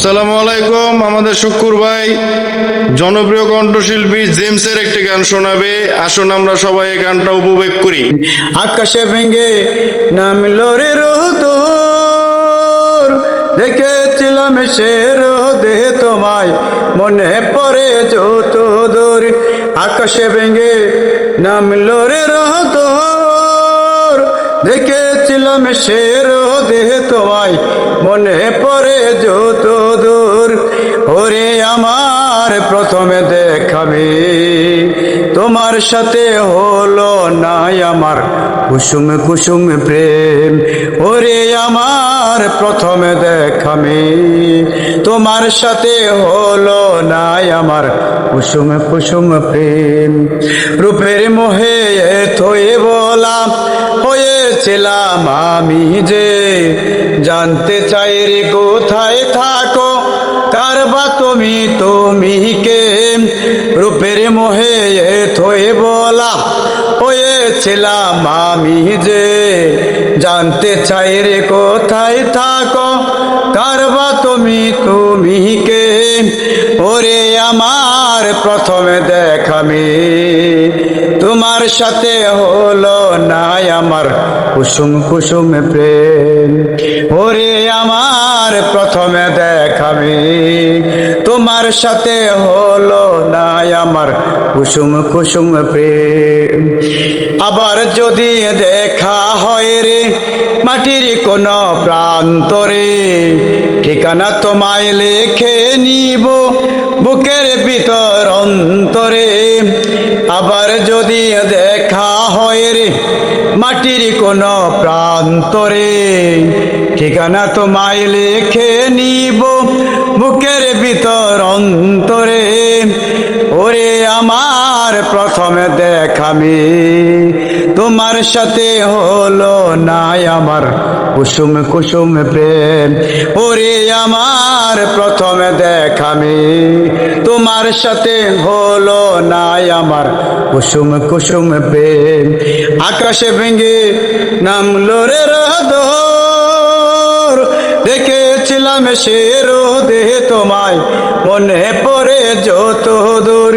আসসালামু আলাইকুম। আমাদের শুক্কুর ভাই জনপ্রিয় কণ্ঠশিল্পী জেমসের একটি গান শোনাবে। আসুন আমরা সবাই এই গানটা উপভোগ করি। আকাশে ভেঙে নামলো রে রোদ, দেখেছিলাম সে রোদে তোমায়, মনে পড়ে যত দূর। আকাশে ভেঙে নামলো রে রোদ, দেখেছিলাম সে রোদে তোমায়, মনে পড়ে যত দূর। ওরে আমার প্রথমে দেখাবে তোমার সাথে হলো না আমার কুসুম কুসুম প্রেম। ওরে আমার প্রথমে দেখাবে তোমার সাথে হলো না আমার কুসুম কুসুম প্রেম। রূপের মোহে থয়ে বলাম হয়েছিলাম আমি যে, জানতে চাই রে কোথায় থাকো কার বা তুমি, তুমি কে? রূপের মোহে থয়ে বলা হয়েছিলাম আমি যে, জানতে চাই রে কোথায় থাকো কার বা তুমি, তুমি কে? ওরে আমার প্রথমে দেখাবে তোমার সাথে হলো না আমার কুসুম কুসুম প্রেম। ওরে আমার প্রথমে দেখাবে তোমার সাথে হলো না আমার কুসুম কুসুম প্রেম। আবার যদি দেখা হয় রে মাটির কোন প্রান্তরে, ঠিকানা তোমায় লিখে নিব বুকের ভিতর অন্তরে। আবার যদি দেখা হয় রে মাটির কোন প্রান্তরে, ঠিকানা তোমায় লিখে নিব বুকের ভিতর অন্তরে। ওরে আমার প্রথমে দেখাবে তোমার সাথে হলো না আমার কুসুম কুসুম প্রেম। ওরে আমার প্রথমে দেখাবে তোমার সাথে হলো না আমার কুসুম কুসুম প্রেম। আকাশে ভেঙে নামলো রে রোদ, দেখেছিলাম সে রোদে তোমায়, মনে পড়ে যত দূর।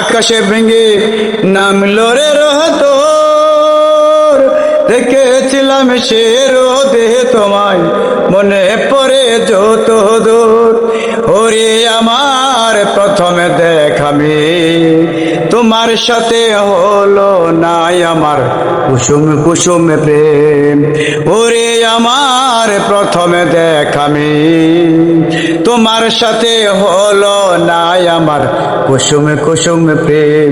আকাশে ভেঙে নামলো রে রোদ, দেখেছিলাম সে রোদে তোমায়, মনে পড়ে যত দূর। ওরে আমার প্রথমে দেখাবে তোমার সাথে হলো না আমার কুসুম কুসুম প্রেম। ওরে আমার প্রথমে দেখাবে তোমার সাথে হলো না আমার কুসুম কুসুম প্রেম।